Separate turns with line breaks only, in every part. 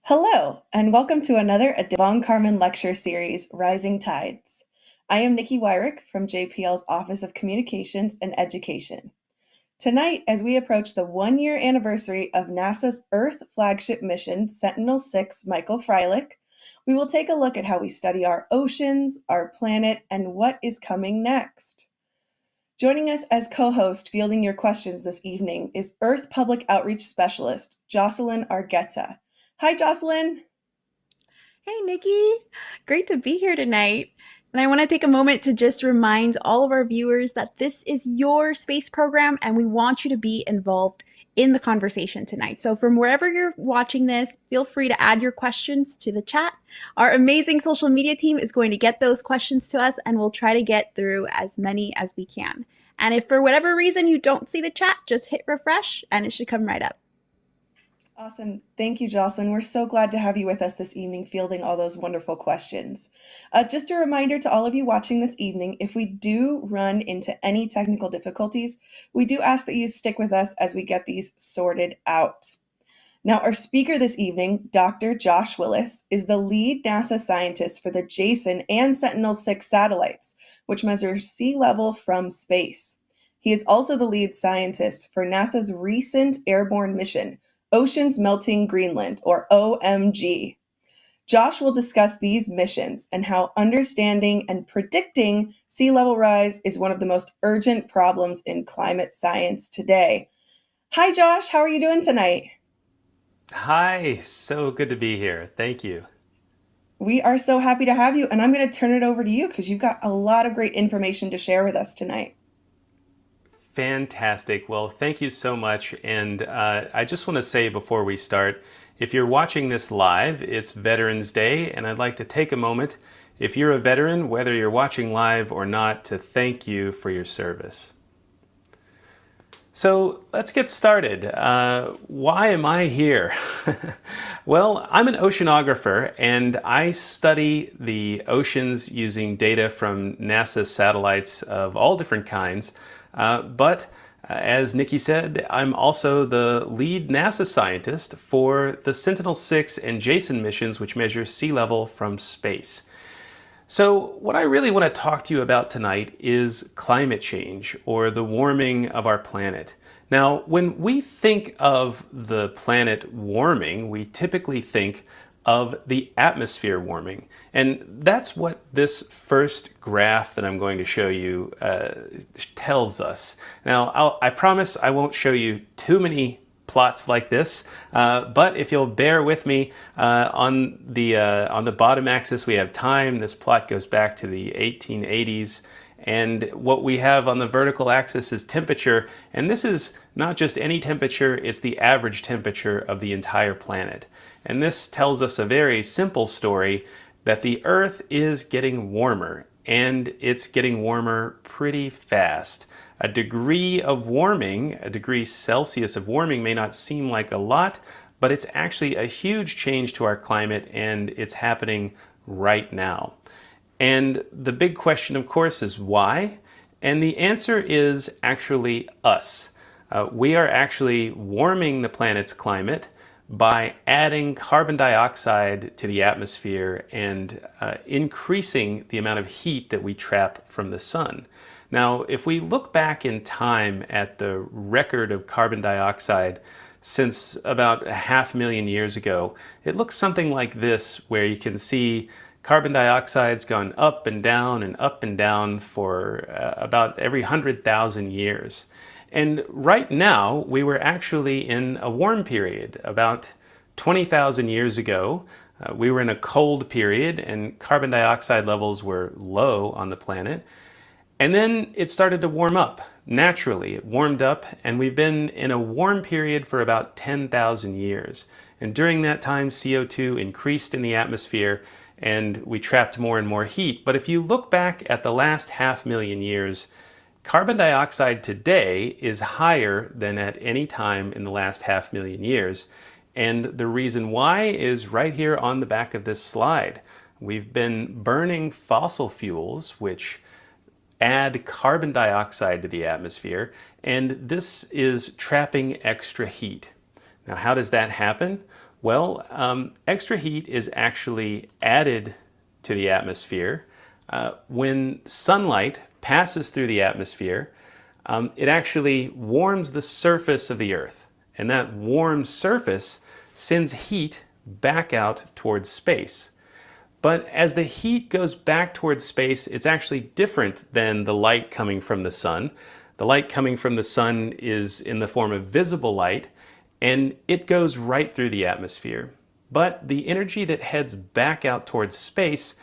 Hello, and welcome to another Von Carmen lecture series, Rising Tides. I am Nikki Wyrick from JPL's Office of Communications and Education. Tonight, as we approach the one-year anniversary of NASA's Earth flagship mission, Sentinel-6 Michael Freilich, we will take a look at how we study our oceans, our planet, and what is coming next. Joining us as co-host fielding your questions this evening is Earth Public Outreach Specialist, Jocelyn Argueta. Hi, Jocelyn.
Hey, Nikki. Great to be here tonight. And I want to take a moment to just remind all of our viewers that this is your space program and we want you to be involved in the conversation tonight. So, from wherever you're watching this, feel free to add your questions to the chat. Our amazing social media team is going to get those questions to us and we'll try to get through as many as we can. And if for whatever reason you don't see the chat, just hit refresh and it should come right up.
Awesome. Thank you, Jocelyn. We're so glad to have you with us this evening, fielding all those wonderful questions. Just a reminder to all of you watching this evening, if we do run into any technical difficulties, we do ask that you stick with us as we get these sorted out. Now, our speaker this evening, Dr. Josh Willis, is the lead NASA scientist for the JASON and Sentinel-6 satellites, which measure sea level from space. He is also the lead scientist for NASA's recent airborne mission, Oceans Melting Greenland, or OMG. Josh will discuss these missions and how understanding and predicting sea level rise is one of the most urgent problems in climate science today. Hi, Josh. How are you doing tonight?
Hi, so good to be here. Thank you.
We are so happy to have you, and I'm going to turn it over to you because you've got a lot of great information to share with us tonight.
Fantastic. Well, thank you so much. And I just want to say before we start, if you're watching this live, it's Veterans Day, and I'd like to take a moment, if you're a veteran, whether you're watching live or not, to thank you for your service. So let's get started. Why am I here? Well, I'm an oceanographer and I study the oceans using data from NASA satellites of all different kinds. But as Nikki said, I'm also the lead NASA scientist for the Sentinel-6 and JASON missions, which measure sea level from space. So what I really want to talk to you about tonight is climate change, or the warming of our planet. Now, when we think of the planet warming, we typically think of the atmosphere warming. And that's what this first graph that I'm going to show you tells us. Now, I promise I won't show you too many plots like this, but if you'll bear with me, on the bottom axis we have time. This plot goes back to the 1880s, and what we have on the vertical axis is temperature, and this is not just any temperature, it's the average temperature of the entire planet. And this tells us a very simple story that the Earth is getting warmer, and it's getting warmer pretty fast. A degree of warming, a degree Celsius of warming may not seem like a lot, but it's actually a huge change to our climate, and it's happening right now. And the big question, of course, is why? And the answer is actually us. We are actually warming the planet's climate by adding carbon dioxide to the atmosphere and increasing the amount of heat that we trap from the sun. Now, if we look back in time at the record of carbon dioxide since about 500,000 years ago, it looks something like this, where you can see carbon dioxide's gone up and down for about every 100,000 years. And right now, we were actually in a warm period. About 20,000 years ago, we were in a cold period and carbon dioxide levels were low on the planet. And then it started to warm up. Naturally, it warmed up, and we've been in a warm period for about 10,000 years. And during that time, CO2 increased in the atmosphere, and we trapped more and more heat. But if you look back at the last 500,000 years, carbon dioxide today is higher than at any time in the last 500,000 years. And the reason why is right here on the back of this slide. We've been burning fossil fuels, which add carbon dioxide to the atmosphere, and this is trapping extra heat. Now, how does that happen? Well, extra heat is actually added to the atmosphere when sunlight passes through the atmosphere. It actually warms the surface of the Earth, and that warm surface sends heat back out towards space. But as the heat goes back towards space, it's actually different than the light coming from the sun. The light coming from the sun is in the form of visible light, and it goes right through the atmosphere. But the energy that heads back out towards space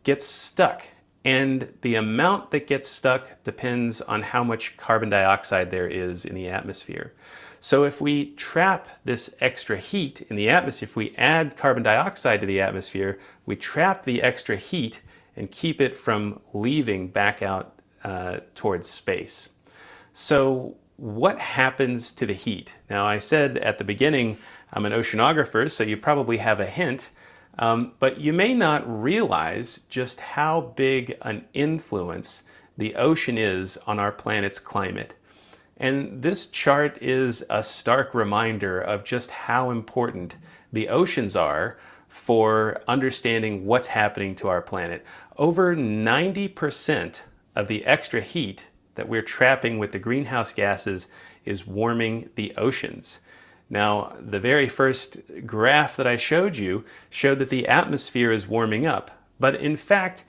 gets stuck, and the amount that gets stuck depends on how much carbon dioxide there is in the atmosphere. So if we trap this extra heat in the atmosphere, if we add carbon dioxide to the atmosphere, we trap the extra heat and keep it from leaving back out towards space. So what happens to the heat? Now, I said at the beginning, I'm an oceanographer, so you probably have a hint, but you may not realize just how big an influence the ocean is on our planet's climate. And this chart is a stark reminder of just how important the oceans are for understanding what's happening to our planet. Over 90% of the extra heat that we're trapping with the greenhouse gases is warming the oceans. Now, the very first graph that I showed you showed that the atmosphere is warming up. But in fact,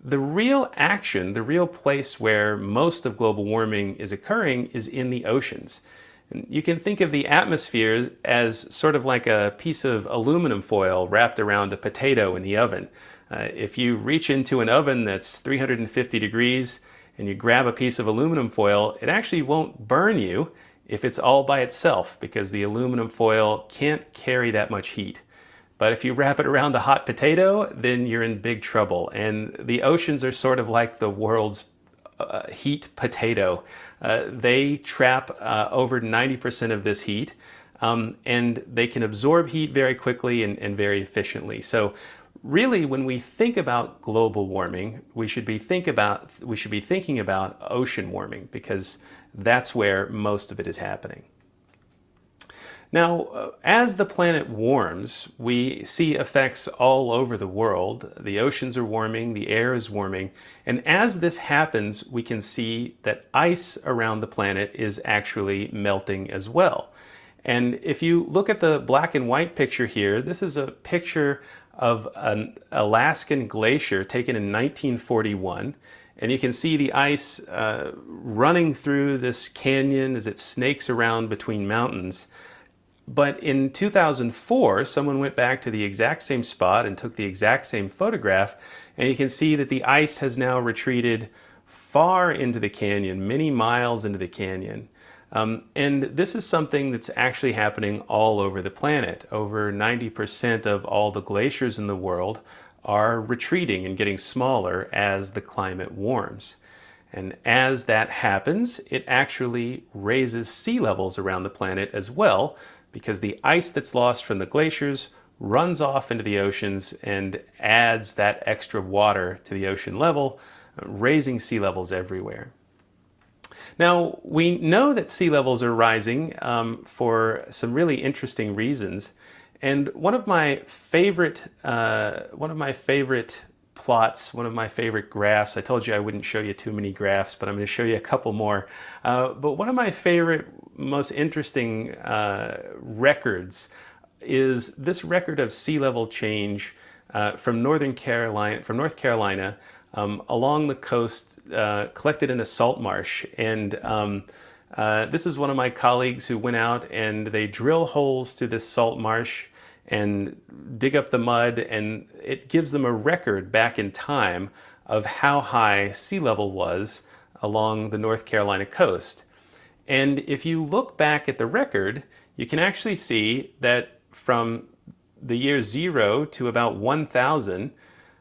the real action, the real place where most of global warming is occurring is in the oceans. And you can think of the atmosphere as sort of like a piece of aluminum foil wrapped around a potato in the oven. If you reach into an oven that's 350 degrees and you grab a piece of aluminum foil, it actually won't burn you if it's all by itself, because the aluminum foil can't carry that much heat. But if you wrap it around a hot potato, then you're in big trouble. And the oceans are sort of like the world's heat potato. They trap over 90% of this heat, and they can absorb heat very quickly and very efficiently. So really, when we think about global warming, we should be thinking about ocean warming, because that's where most of it is happening. Now, as the planet warms, we see effects all over the world. The oceans are warming, the air is warming, and as this happens, we can see that ice around the planet is actually melting as well. And if you look at the black and white picture here, this is a picture of an Alaskan glacier taken in 1941. And you can see the ice running through this canyon as it snakes around between mountains. But in 2004, someone went back to the exact same spot and took the exact same photograph, and you can see that the ice has now retreated far into the canyon, many miles into the canyon. And this is something that's actually happening all over the planet. Over 90% of all the glaciers in the world are retreating and getting smaller as the climate warms. And as that happens, it actually raises sea levels around the planet as well, because the ice that's lost from the glaciers runs off into the oceans and adds that extra water to the ocean level, raising sea levels everywhere. Now, we know that sea levels are rising for some really interesting reasons. And one of my favorite plots, one of my favorite graphs, I told you I wouldn't show you too many graphs, but I'm going to show you a couple more. But one of my favorite, most interesting records is this record of sea level change from North Carolina along the coast, collected in a salt marsh. And this is one of my colleagues who went out and they drill holes through this salt marsh and dig up the mud, and it gives them a record back in time of how high sea level was along the North Carolina coast. And if you look back at the record, you can actually see that from the year 0 to about 1000,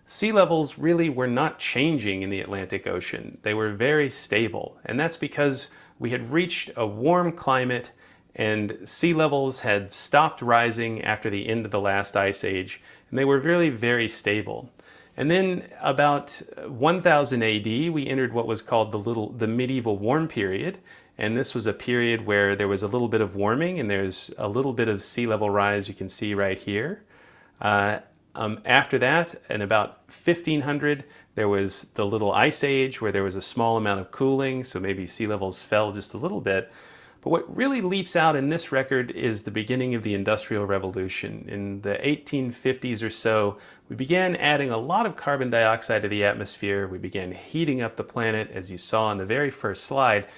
sea levels really were not changing in the Atlantic Ocean. They were very stable, and that's because we had reached a warm climate and sea levels had stopped rising after the end of the last ice age, and they were really very stable. And then about 1000 AD, we entered what was called the medieval warm period. And this was a period where there was a little bit of warming and there's a little bit of sea level rise you can see right here. After that, in about 1500, there was the Little Ice Age where there was a small amount of cooling, so maybe sea levels fell just a little bit. But what really leaps out in this record is the beginning of the Industrial Revolution. In the 1850s or so, we began adding a lot of carbon dioxide to the atmosphere. We began heating up the planet, as you saw in the very first slide,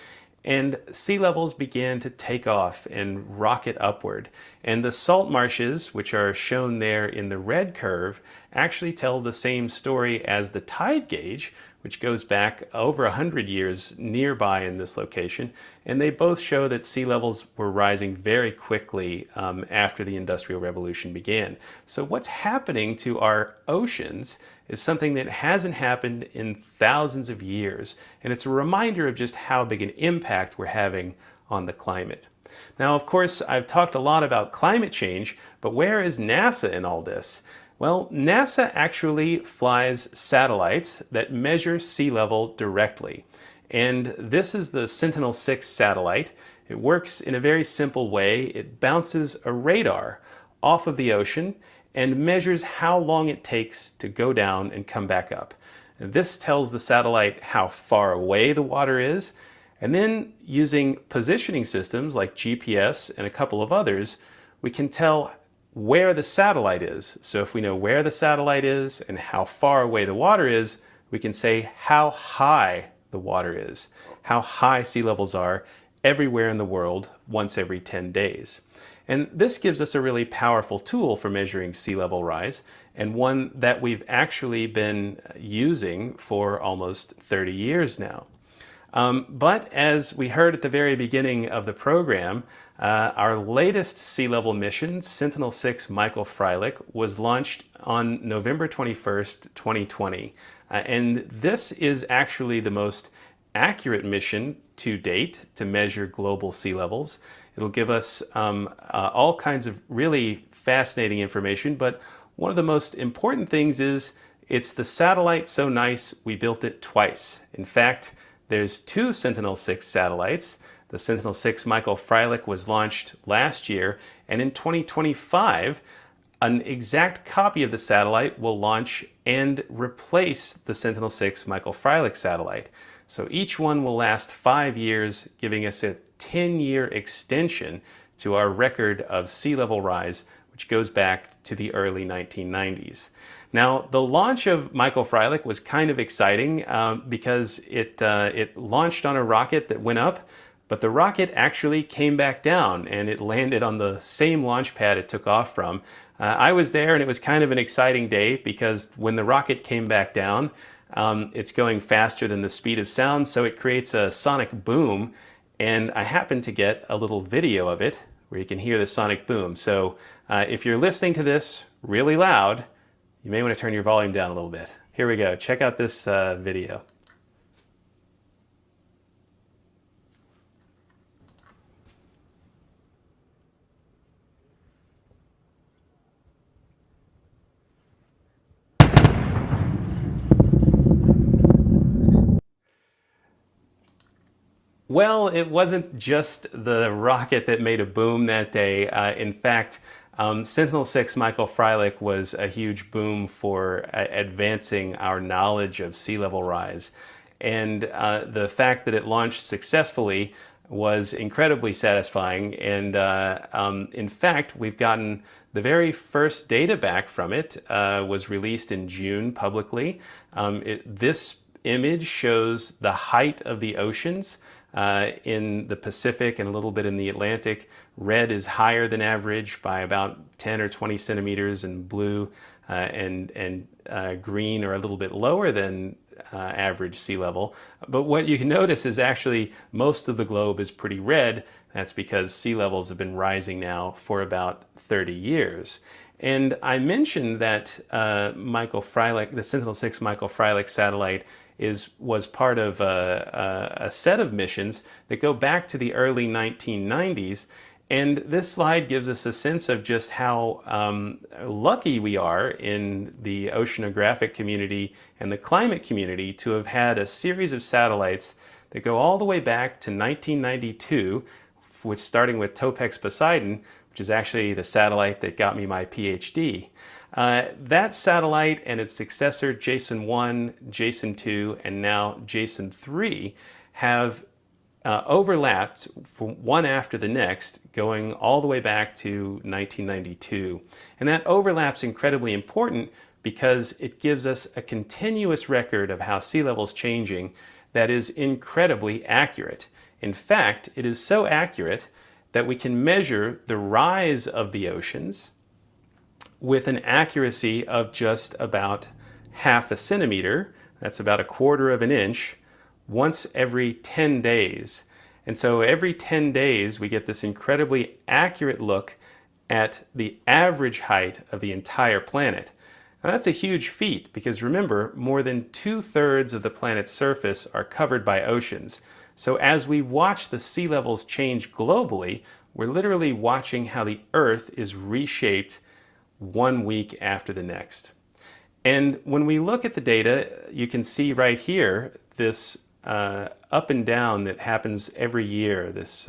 and sea levels began to take off and rocket upward. And the salt marshes, which are shown there in the red curve, actually tell the same story as the tide gauge, which goes back over 100 years nearby in this location. And they both show that sea levels were rising very quickly after the Industrial Revolution began. So what's happening to our oceans is something that hasn't happened in thousands of years. And it's a reminder of just how big an impact we're having on the climate. Now, of course, I've talked a lot about climate change, but where is NASA in all this? Well, NASA actually flies satellites that measure sea level directly. And this is the Sentinel-6 satellite. It works in a very simple way. It bounces a radar off of the ocean and measures how long it takes to go down and come back up. This tells the satellite how far away the water is, and then using positioning systems like GPS and a couple of others, we can tell where the satellite is. So if we know where the satellite is and how far away the water is, we can say how high the water is, how high sea levels are everywhere in the world once every 10 days. And this gives us a really powerful tool for measuring sea level rise, and one that we've actually been using for almost 30 years now. But as we heard at the very beginning of the program, our latest sea level mission, Sentinel-6 Michael Freilich, was launched on November 21st, 2020. And this is actually the most accurate mission to date to measure global sea levels. It'll give us all kinds of really fascinating information, but one of the most important things is it's the satellite so nice we built it twice. In fact, there's two Sentinel-6 satellites. The Sentinel-6 Michael Freilich was launched last year, and in 2025, an exact copy of the satellite will launch and replace the Sentinel-6 Michael Freilich satellite. So each one will last 5 years, giving us a 10-year extension to our record of sea level rise, which goes back to the early 1990s. Now, the launch of Michael Freilich was kind of exciting because it launched on a rocket that went up, but the rocket actually came back down and it landed on the same launch pad it took off from. I was there and it was kind of an exciting day because when the rocket came back down, it's going faster than the speed of sound, so it creates a sonic boom, and I happened to get a little video of it where you can hear the sonic boom. So if you're listening to this really loud, you may want to turn your volume down a little bit. Here we go. Check out this video. Well, it wasn't just the rocket that made a boom that day. In fact, Sentinel-6 Michael Freilich was a huge boom for advancing our knowledge of sea level rise. And the fact that it launched successfully was incredibly satisfying. And in fact, we've gotten the very first data back from it, was released in June publicly. This image shows the height of the oceans in the Pacific and a little bit in the Atlantic. Red is higher than average by about 10 or 20 centimeters, and blue and green are a little bit lower than average sea level. But what you can notice is actually most of the globe is pretty red. That's because sea levels have been rising now for about 30 years. And I mentioned that Michael Freilich, the Sentinel-6 Michael Freilich satellite, was part of a set of missions that go back to the early 1990s. And this slide gives us a sense of just how lucky we are in the oceanographic community and the climate community to have had a series of satellites that go all the way back to 1992, which starting with Topex Poseidon, which is actually the satellite that got me my PhD. That satellite and its successor, Jason-1, Jason-2, and now Jason-3 have overlapped from one after the next, going all the way back to 1992. And that overlap's incredibly important because it gives us a continuous record of how sea level's changing that is incredibly accurate. In fact, it is so accurate that we can measure the rise of the oceans with an accuracy of just about half a centimeter, that's about a quarter of an inch, once every 10 days. And so every 10 days we get this incredibly accurate look at the average height of the entire planet. Now that's a huge feat because remember, more than 2/3 of the planet's surface are covered by oceans. So as we watch the sea levels change globally, we're literally watching how the Earth is reshaped one week after the next. And when we look at the data, you can see right here this up and down that happens every year, this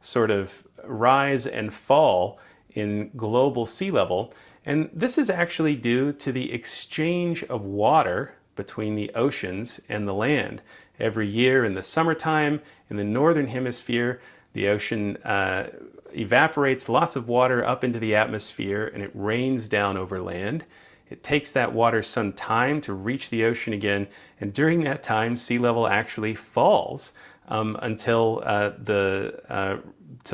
sort of rise and fall in global sea level. And this is actually due to the exchange of water between the oceans and the land. Every year in the summertime, in the northern hemisphere, the ocean evaporates lots of water up into the atmosphere and it rains down over land. It takes that water some time to reach the ocean again, and during that time, sea level actually falls until the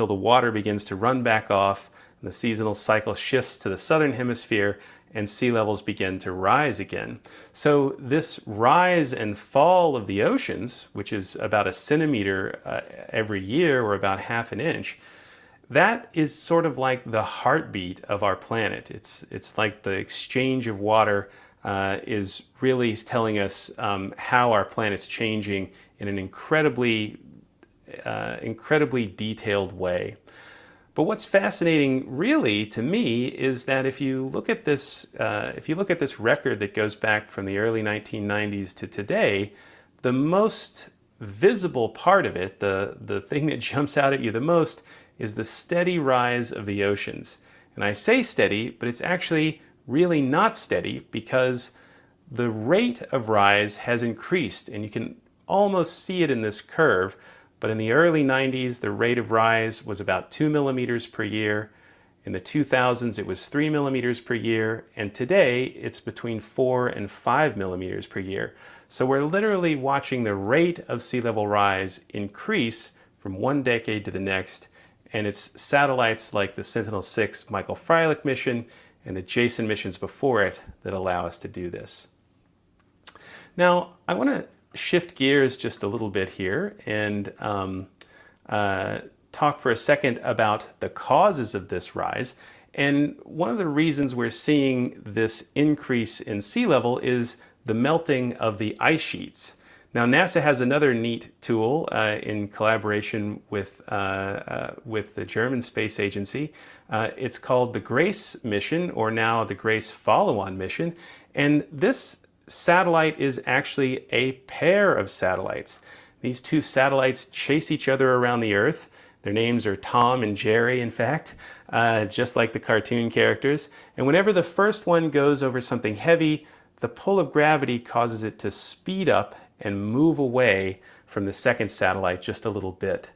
water begins to run back off, and the seasonal cycle shifts to the southern hemisphere, and sea levels begin to rise again. So this rise and fall of the oceans, which is about a centimeter every year, or about half an inch, that is sort of like the heartbeat of our planet. It's like the exchange of water is really telling us how our planet's changing in an incredibly detailed way. But what's fascinating, really, to me, is that if you look at this record that goes back from the early 1990s to today, the most visible part of it, the thing that jumps out at you the most, is the steady rise of the oceans. And I say steady, but it's actually really not steady because the rate of rise has increased, and you can almost see it in this curve. But in the early 90s, the rate of rise was about 2 millimeters per year. In the 2000s, it was 3 millimeters per year. And today, it's between 4 and 5 millimeters per year. So we're literally watching the rate of sea level rise increase from one decade to the next. And it's satellites like the Sentinel-6 Michael Freilich mission and the Jason missions before it that allow us to do this. Now, I want to shift gears just a little bit here and talk for a second about the causes of this rise. And one of the reasons we're seeing this increase in sea level is the melting of the ice sheets. Now, NASA has another neat tool in collaboration with the German Space Agency. It's called the GRACE mission, or now the GRACE follow-on mission. And this satellite is actually a pair of satellites. These two satellites chase each other around the Earth. Their names are Tom and Jerry, in fact, just like the cartoon characters. And whenever the first one goes over something heavy, the pull of gravity causes it to speed up and move away from the second satellite just a little bit.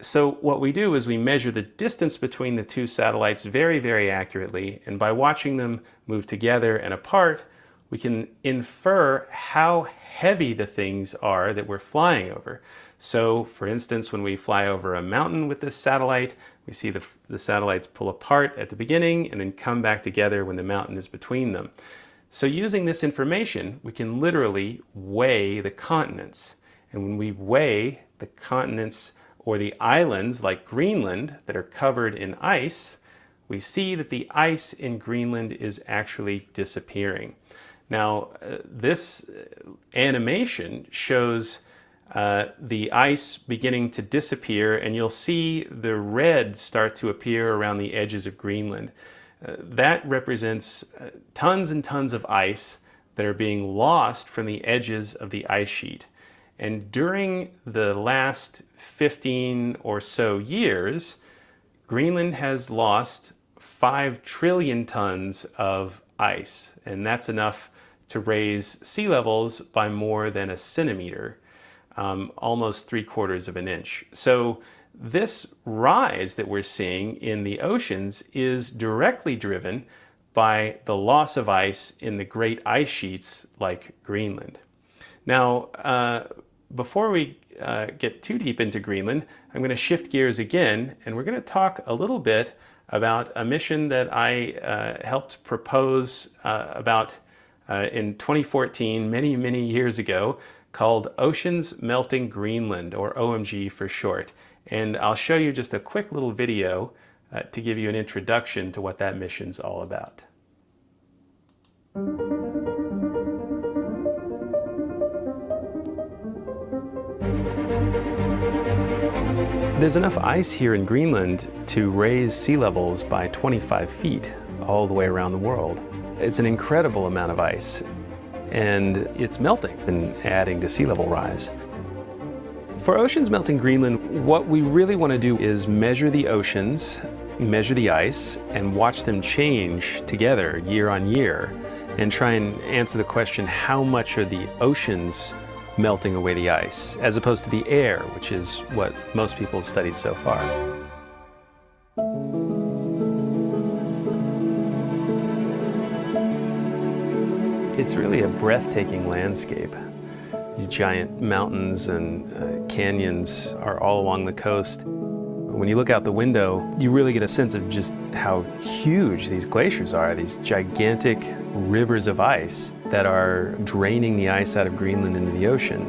So what we do is we measure the distance between the two satellites very, very accurately, and by watching them move together and apart, we can infer how heavy the things are that we're flying over. So, for instance, when we fly over a mountain with this satellite, we see the satellites pull apart at the beginning and then come back together when the mountain is between them. So using this information, we can literally weigh the continents. And when we weigh the continents or the islands like Greenland that are covered in ice, we see that the ice in Greenland is actually disappearing. Now, this animation shows the ice beginning to disappear, and you'll see the red start to appear around the edges of Greenland. That represents tons and tons of ice that are being lost from the edges of the ice sheet. And during the last 15 or so years, Greenland has lost 5 trillion tons of ice, and that's enough to raise sea levels by more than a centimeter, almost 3/4 of an inch. So this rise that we're seeing in the oceans is directly driven by the loss of ice in the great ice sheets like Greenland. Now, before we get too deep into Greenland, I'm going to shift gears again, and we're going to talk a little bit about a mission that I helped propose about in 2014, many, many years ago, called Oceans Melting Greenland, or OMG for short. And I'll show you just a quick little video to give you an introduction to what that mission's all about. There's enough ice here in Greenland to raise sea levels by 25 feet all the way around the world. It's an incredible amount of ice, and it's melting and adding to sea level rise. For Oceans Melting Greenland, what we really want to do is measure the oceans, measure the ice, and watch them change together year on year, and try and answer the question, how much are the oceans melting away the ice, as opposed to the air, which is what most people have studied so far. It's really a breathtaking landscape. These giant mountains and canyons are all along the coast. When you look out the window, you really get a sense of just how huge these glaciers are, these gigantic rivers of ice that are draining the ice out of Greenland into the ocean.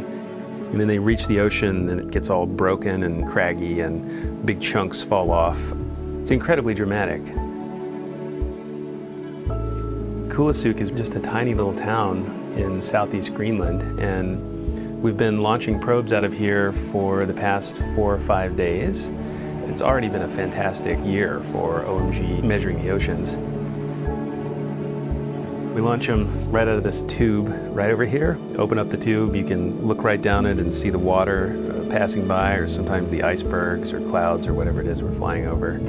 And then they reach the ocean and it gets all broken and craggy and big chunks fall off. It's incredibly dramatic. Kulisuk is just a tiny little town in southeast Greenland, and we've been launching probes out of here for the past 4 or 5 days. It's already been a fantastic year for OMG measuring the oceans. We launch them right out of this tube right over here. Open up the tube, you can look right down it and see the water passing by, or sometimes the icebergs or clouds or whatever it is we're flying over.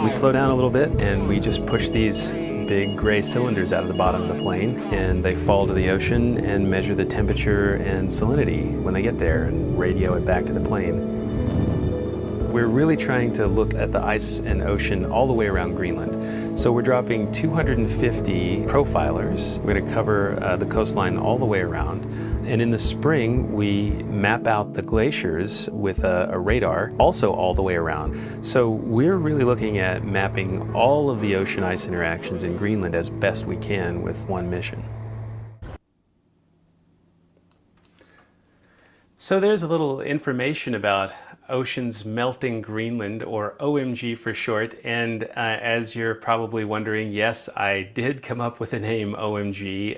We slow down a little bit and we just push these big gray cylinders out of the bottom of the plane, and they fall to the ocean and measure the temperature and salinity when they get there and radio it back to the plane. We're really trying to look at the ice and ocean all the way around Greenland. So we're dropping 250 profilers. We're going to cover the coastline all the way around. And in the spring, we map out the glaciers with a radar, also all the way around. So we're really looking at mapping all of the ocean-ice interactions in Greenland as best we can with one mission. So there's a little information about Oceans Melting Greenland, or OMG for short. And as you're probably wondering, yes, I did come up with the name OMG,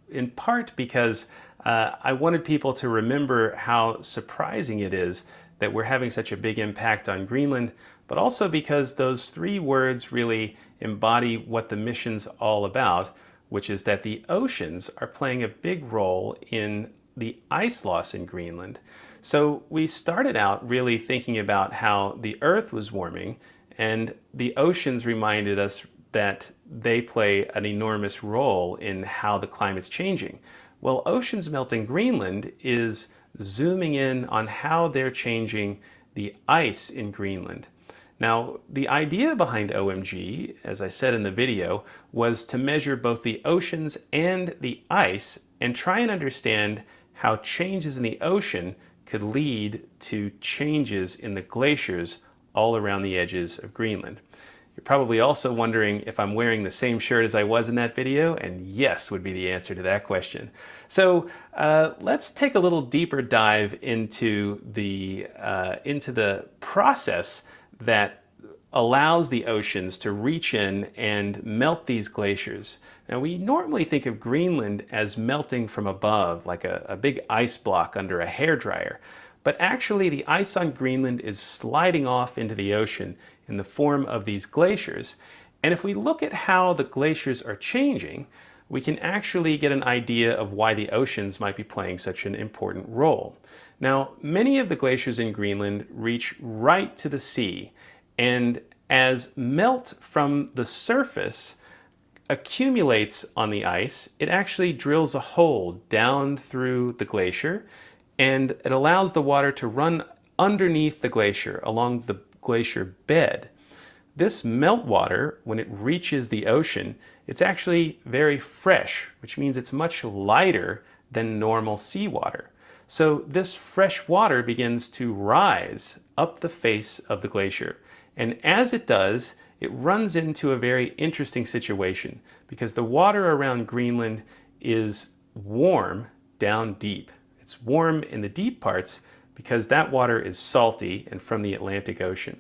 in part because I wanted people to remember how surprising it is that we're having such a big impact on Greenland, but also because those 3 words really embody what the mission's all about, which is that the oceans are playing a big role in the ice loss in Greenland. So we started out really thinking about how the Earth was warming, and the oceans reminded us that they play an enormous role in how the climate's changing. Well, Oceans Melting Greenland is zooming in on how they're changing the ice in Greenland. Now, the idea behind OMG, as I said in the video, was to measure both the oceans and the ice and try and understand how changes in the ocean could lead to changes in the glaciers all around the edges of Greenland. You're probably also wondering if I'm wearing the same shirt as I was in that video, and yes would be the answer to that question. So let's take a little deeper dive into the process that allows the oceans to reach in and melt these glaciers. Now, we normally think of Greenland as melting from above, like a big ice block under a hairdryer. But actually, the ice on Greenland is sliding off into the ocean in the form of these glaciers. And if we look at how the glaciers are changing, we can actually get an idea of why the oceans might be playing such an important role. Now, many of the glaciers in Greenland reach right to the sea, and as melt from the surface accumulates on the ice, it actually drills a hole down through the glacier, and it allows the water to run underneath the glacier, along the glacier bed. This meltwater, when it reaches the ocean, it's actually very fresh, which means it's much lighter than normal seawater. So this fresh water begins to rise up the face of the glacier. And as it does, it runs into a very interesting situation because the water around Greenland is warm down deep. It's warm in the deep parts because that water is salty and from the Atlantic Ocean.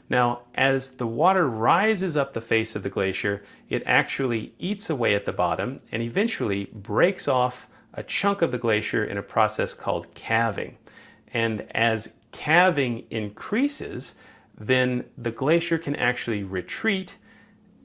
Now, as the water rises up the face of the glacier, it actually eats away at the bottom and eventually breaks off a chunk of the glacier in a process called calving. And as calving increases, then the glacier can actually retreat,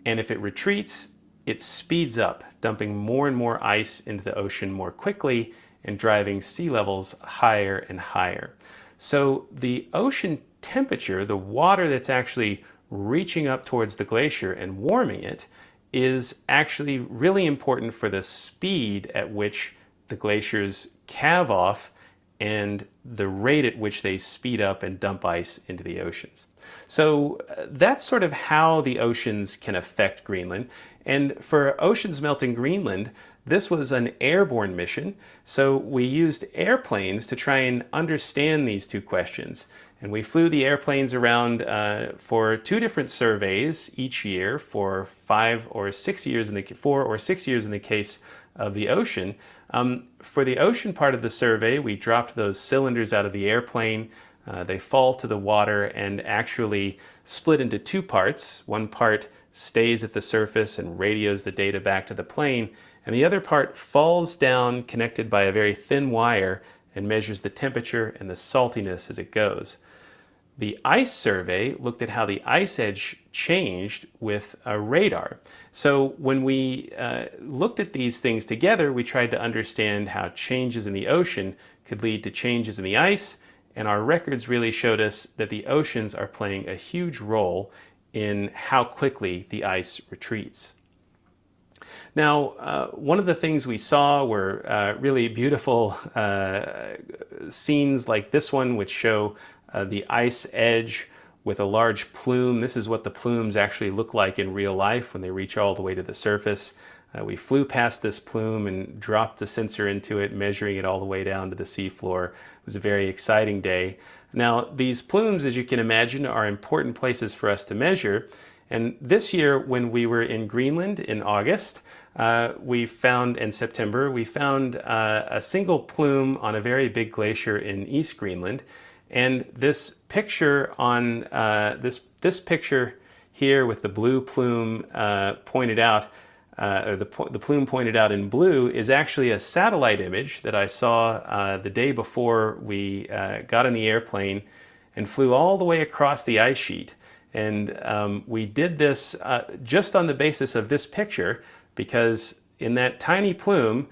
and if it retreats, it speeds up, dumping more and more ice into the ocean more quickly and driving sea levels higher and higher. So the ocean temperature, the water that's actually reaching up towards the glacier and warming it, is actually really important for the speed at which the glaciers calve off and the rate at which they speed up and dump ice into the oceans. So that's sort of how the oceans can affect Greenland. And for Oceans Melting Greenland, this was an airborne mission. So we used airplanes to try and understand these two questions. And we flew the airplanes around for 2 different surveys each year for 4 or 6 years in the case of the ocean. For the ocean part of the survey, we dropped those cylinders out of the airplane. They fall to the water and actually split into 2 parts. One part stays at the surface and radios the data back to the plane, and the other part falls down connected by a very thin wire and measures the temperature and the saltiness as it goes. The ice survey looked at how the ice edge changed with a radar. So when we looked at these things together, we tried to understand how changes in the ocean could lead to changes in the ice, and our records really showed us that the oceans are playing a huge role in how quickly the ice retreats. Now, one of the things we saw were really beautiful scenes like this one, which show the ice edge with a large plume. This is what the plumes actually look like in real life when they reach all the way to the surface. We flew past this plume and dropped the sensor into it, measuring it all the way down to the seafloor. It was a very exciting day. Now, these plumes, as you can imagine, are important places for us to measure. And this year, when we were in Greenland in August, in September, we found a single plume on a very big glacier in East Greenland. And this picture on this picture here with the blue plume pointed out, the plume pointed out in blue, is actually a satellite image that I saw the day before we got in the airplane and flew all the way across the ice sheet. And we did this just on the basis of this picture, because in that tiny plume,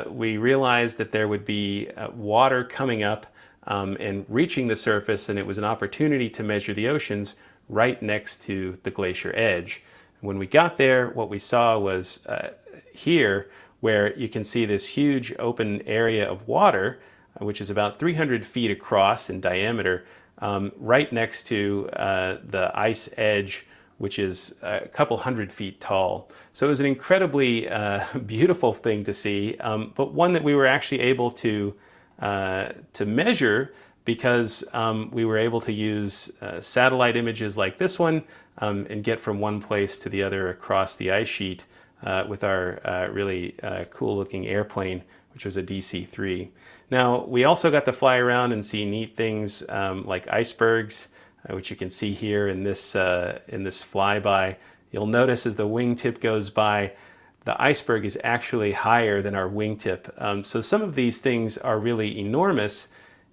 we realized that there would be water coming up and reaching the surface, and it was an opportunity to measure the oceans right next to the glacier edge. When we got there, what we saw was here, where you can see this huge open area of water, which is about 300 feet across in diameter, right next to the ice edge, which is a couple 100 feet tall. So it was an incredibly beautiful thing to see, but one that we were actually able to measure because we were able to use satellite images like this one and get from one place to the other across the ice sheet with our really cool looking airplane, which was a DC-3. Now, we also got to fly around and see neat things like icebergs. which you can see here in this flyby. You'll notice as the wingtip goes by, the iceberg is actually higher than our wingtip. So some of these things are really enormous,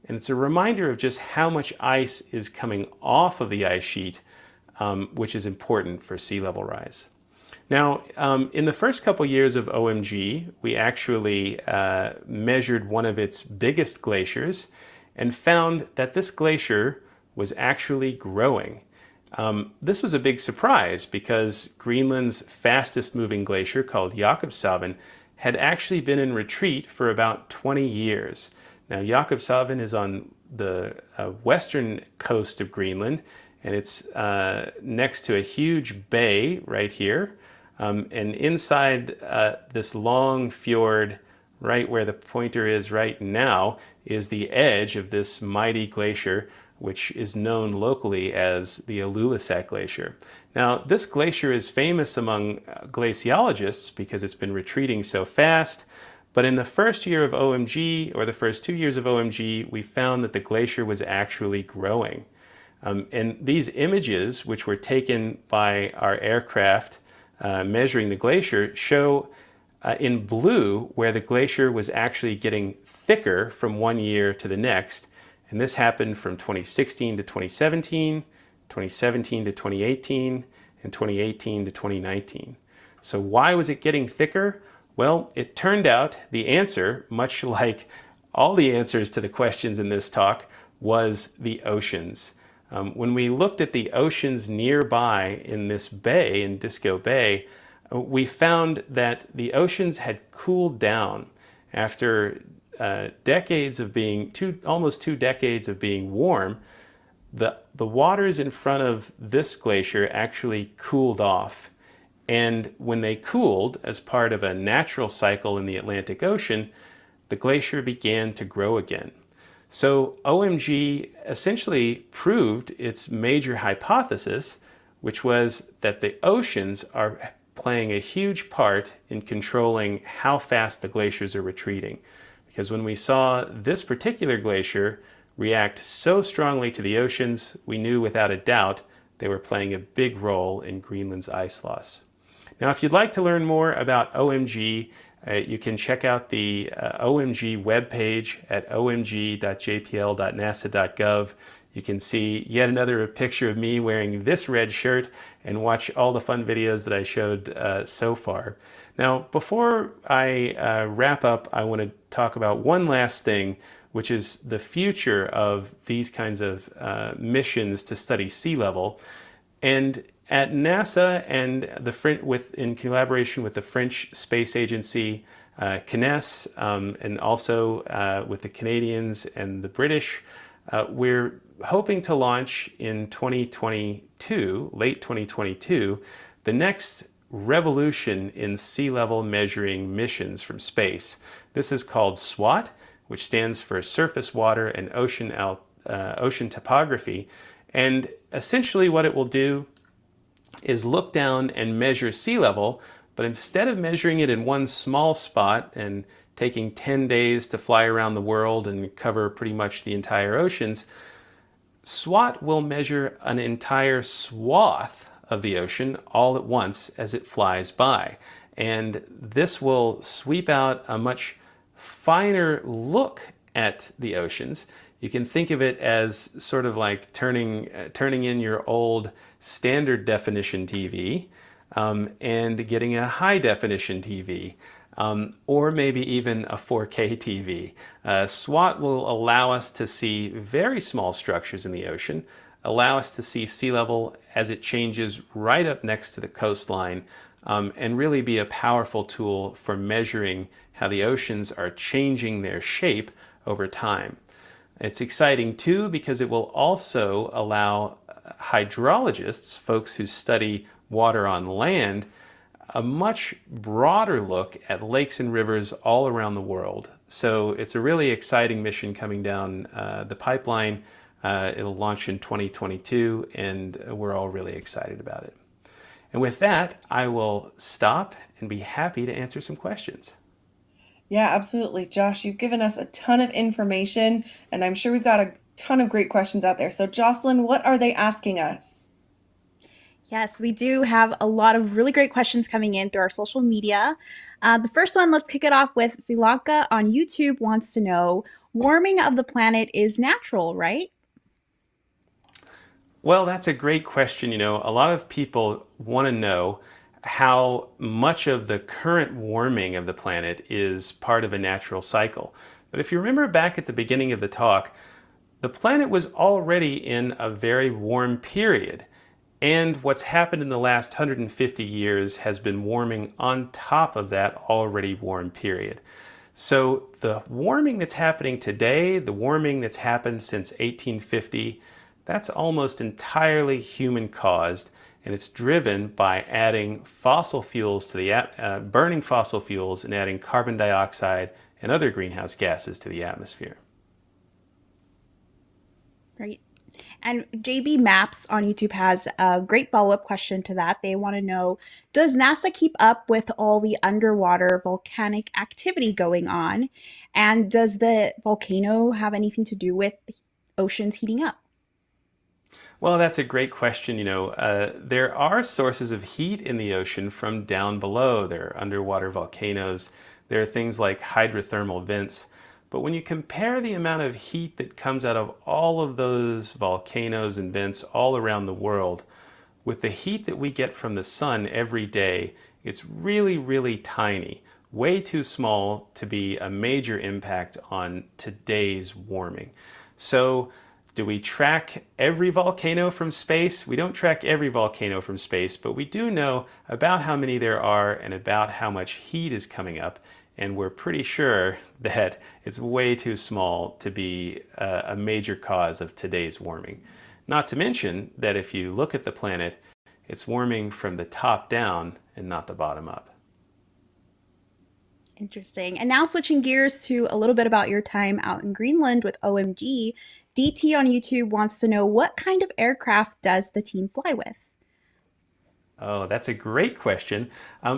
and it's a reminder of just how much ice is coming off of the ice sheet, which is important for sea level rise. Now, in the first couple years of OMG, we actually measured one of its biggest glaciers and found that this glacier was actually growing. This was a big surprise because Greenland's fastest moving glacier, called Jakobshavn, had actually been in retreat for about 20 years. Now, Jakobshavn is on the western coast of Greenland, and it's next to a huge bay right here. And inside this long fjord, right where the pointer is right now, is the edge of this mighty glacier, which is known locally as the Ilulissat Glacier. Now, this glacier is famous among glaciologists because it's been retreating so fast, but in the first year of OMG, or the first 2 years of OMG, we found that the glacier was actually growing. And these images, which were taken by our aircraft measuring the glacier, show in blue where the glacier was actually getting thicker from one year to the next. And this happened from 2016 to 2017, 2017 to 2018, and 2018 to 2019. So why was it getting thicker? Well, it turned out the answer, much like all the answers to the questions in this talk, was the oceans. When we looked at the oceans nearby in this bay, in Disco Bay, we found that the oceans had cooled down after decades of being, almost 2 decades of being warm. The waters in front of this glacier actually cooled off. And when they cooled, as part of a natural cycle in the Atlantic Ocean, the glacier began to grow again. So OMG essentially proved its major hypothesis, which was that the oceans are playing a huge part in controlling how fast the glaciers are retreating. Because when we saw this particular glacier react so strongly to the oceans, we knew without a doubt they were playing a big role in Greenland's ice loss. Now, if you'd like to learn more about OMG, you can check out the OMG webpage at omg.jpl.nasa.gov. You can see yet another picture of me wearing this red shirt and watch all the fun videos that I showed so far. Now, before I wrap up, I want to talk about one last thing, which is the future of these kinds of missions to study sea level. And at NASA and in collaboration with the French Space Agency, CNES, and also with the Canadians and the British, we're hoping to launch in 2022, late 2022, the next revolution in sea level measuring missions from space. This is called SWOT, which stands for Surface Water and Ocean Topography. And essentially what it will do is look down and measure sea level, but instead of measuring it in one small spot and taking 10 days to fly around the world and cover pretty much the entire oceans, SWOT will measure an entire swath of the ocean all at once as it flies by. And this will sweep out a much finer look at the oceans. You can think of it as sort of like turning in your old standard definition TV and getting a high definition TV, or maybe even a 4K TV. SWOT will allow us to see very small structures in the ocean, allow us to see sea level as it changes right up next to the coastline, and really be a powerful tool for measuring how the oceans are changing their shape over time. It's exciting too because it will also allow hydrologists, folks who study water on land, a much broader look at lakes and rivers all around the world. So it's a really exciting mission coming down the pipeline. It'll launch in 2022, and we're all really excited about it. And with that, I will stop and be happy to answer some questions.
Yeah, absolutely. Josh, you've given us a ton of information, and I'm sure we've got a ton of great questions out there. So, Jocelyn, what are they asking us?
Yes, we do have a lot of really great questions coming in through our social media. The first one, let's kick it off with Filanka on YouTube wants to know, warming of the planet is natural, right?
Well, that's a great question. A lot of people want to know how much of the current warming of the planet is part of a natural cycle. But if you remember back at the beginning of the talk, the planet was already in a very warm period. And what's happened in the last 150 years has been warming on top of that already warm period. So the warming that's happening today, the warming that's happened since 1850, that's almost entirely human caused, and it's driven by adding fossil fuels to the burning fossil fuels and adding carbon dioxide and other greenhouse gases to the atmosphere.
Great. And JB Maps on YouTube has a great follow-up question to that. They want to know, does NASA keep up with all the underwater volcanic activity going on? And does the volcano have anything to do with oceans heating up?
Well, that's a great question. There are sources of heat in the ocean from down below. There are underwater volcanoes. There are things like hydrothermal vents. But when you compare the amount of heat that comes out of all of those volcanoes and vents all around the world, with the heat that we get from the sun every day, it's really, really tiny, way too small to be a major impact on today's warming. So, do we track every volcano from space? We don't track every volcano from space, but we do know about how many there are and about how much heat is coming up. And we're pretty sure that it's way too small to be a major cause of today's warming. Not to mention that if you look at the planet, it's warming from the top down and not the bottom up.
Interesting. And now switching gears to a little bit about your time out in Greenland with OMG, DT on YouTube wants to know, what kind of aircraft does the team fly with?
Oh, that's a great question.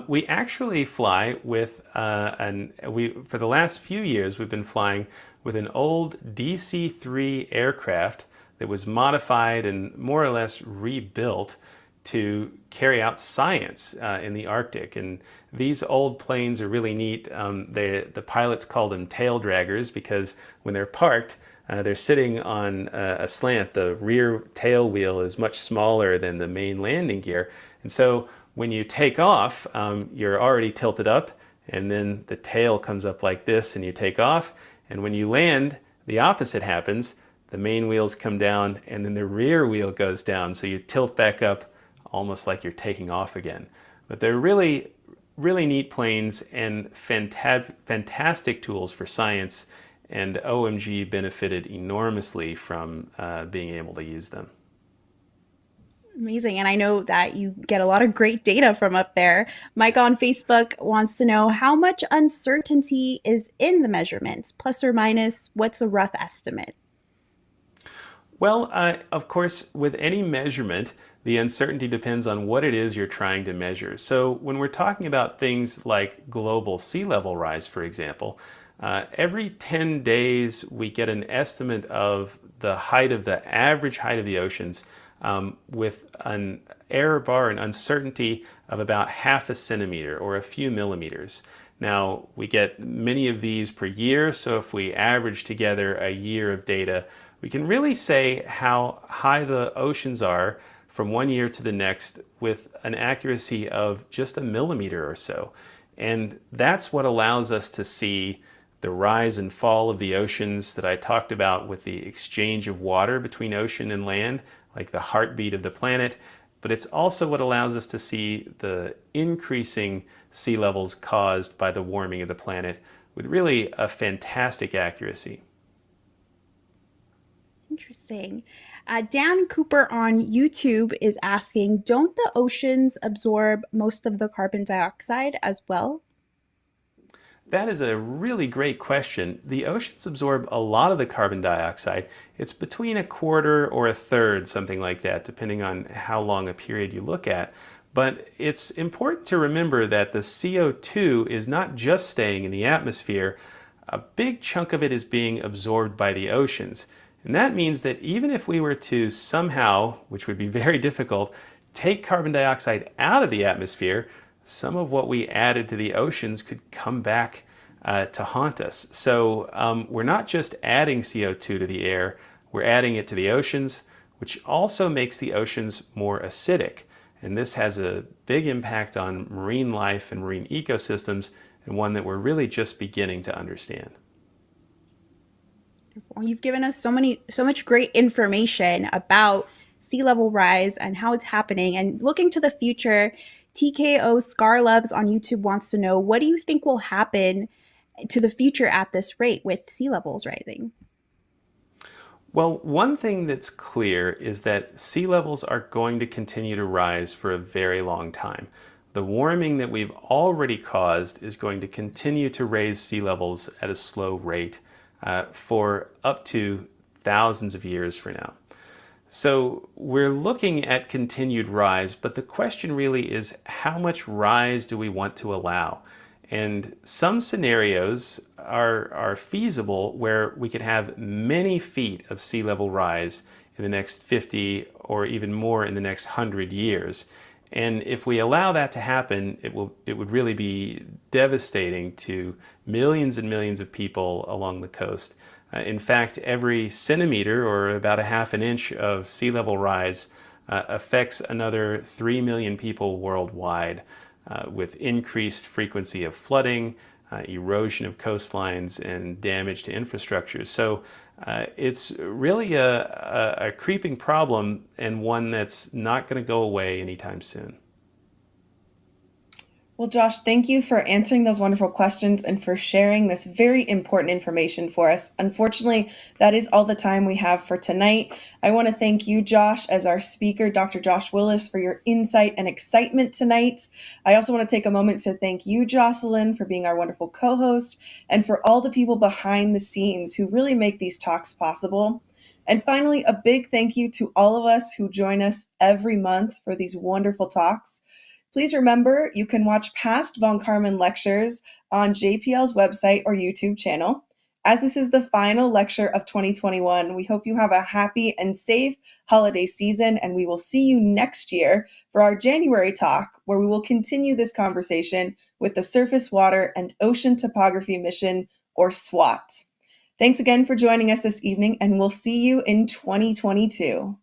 We actually fly with for the last few years, we've been flying with an old DC-3 aircraft that was modified and more or less rebuilt to carry out science in the Arctic. And these old planes are really neat. The pilots call them tail draggers because when they're parked, they're sitting on a slant. The rear tail wheel is much smaller than the main landing gear. And so when you take off, you're already tilted up, and then the tail comes up like this and you take off. And when you land, the opposite happens. The main wheels come down and then the rear wheel goes down. So you tilt back up almost like you're taking off again. But they're really, really neat planes and fantastic tools for science. And OMG benefited enormously from being able to use them.
Amazing. And I know that you get a lot of great data from up there. Mike on Facebook wants to know, how much uncertainty is in the measurements, plus or minus, what's a rough estimate?
Well, of course, with any measurement, the uncertainty depends on what it is you're trying to measure. So when we're talking about things like global sea level rise, for example, every 10 days we get an estimate of the average height of the oceans with an error bar and uncertainty of about half a centimeter or a few millimeters. Now, we get many of these per year, so if we average together a year of data, we can really say how high the oceans are from one year to the next with an accuracy of just a millimeter or so. And that's what allows us to see the rise and fall of the oceans that I talked about with the exchange of water between ocean and land, like the heartbeat of the planet. But it's also what allows us to see the increasing sea levels caused by the warming of the planet with really a fantastic accuracy.
Interesting. Dan Cooper on YouTube is asking, don't the oceans absorb most of the carbon dioxide as well?
That is a really great question. The oceans absorb a lot of the carbon dioxide. It's between a quarter or a third, something like that, depending on how long a period you look at. But it's important to remember that the CO2 is not just staying in the atmosphere. A big chunk of it is being absorbed by the oceans. And that means that even if we were to somehow, which would be very difficult, take carbon dioxide out of the atmosphere, some of what we added to the oceans could come back to haunt us. So we're not just adding CO2 to the air, we're adding it to the oceans, which also makes the oceans more acidic. And this has a big impact on marine life and marine ecosystems, and one that we're really just beginning to understand.
You've given us so much great information about sea level rise and how it's happening. And looking to the future, TKO Scarloves on YouTube wants to know, what do you think will happen to the future at this rate with sea levels rising?
Well, one thing that's clear is that sea levels are going to continue to rise for a very long time. The warming that we've already caused is going to continue to raise sea levels at a slow rate for up to thousands of years from now. So we're looking at continued rise, but the question really is, how much rise do we want to allow? And some scenarios are feasible where we could have many feet of sea level rise in the next 50 or even more in the next 100 years. And if we allow that to happen, it would really be devastating to millions and millions of people along the coast. In fact, every centimeter, or about a half an inch, of sea level rise affects another 3 million people worldwide, with increased frequency of flooding, erosion of coastlines, and damage to infrastructure. So it's really a creeping problem, and one that's not going to go away anytime soon.
Well, Josh, thank you for answering those wonderful questions and for sharing this very important information for us. Unfortunately, that is all the time we have for tonight. I want to thank you, Josh, as our speaker, Dr. Josh Willis, for your insight and excitement tonight. I also want to take a moment to thank you, Jocelyn, for being our wonderful co-host, and for all the people behind the scenes who really make these talks possible. And finally, a big thank you to all of us who join us every month for these wonderful talks. Please remember, you can watch past Von Karman lectures on JPL's website or YouTube channel. As this is the final lecture of 2021, we hope you have a happy and safe holiday season, and we will see you next year for our January talk, where we will continue this conversation with the Surface Water and Ocean Topography Mission, or SWOT. Thanks again for joining us this evening, and we'll see you in 2022.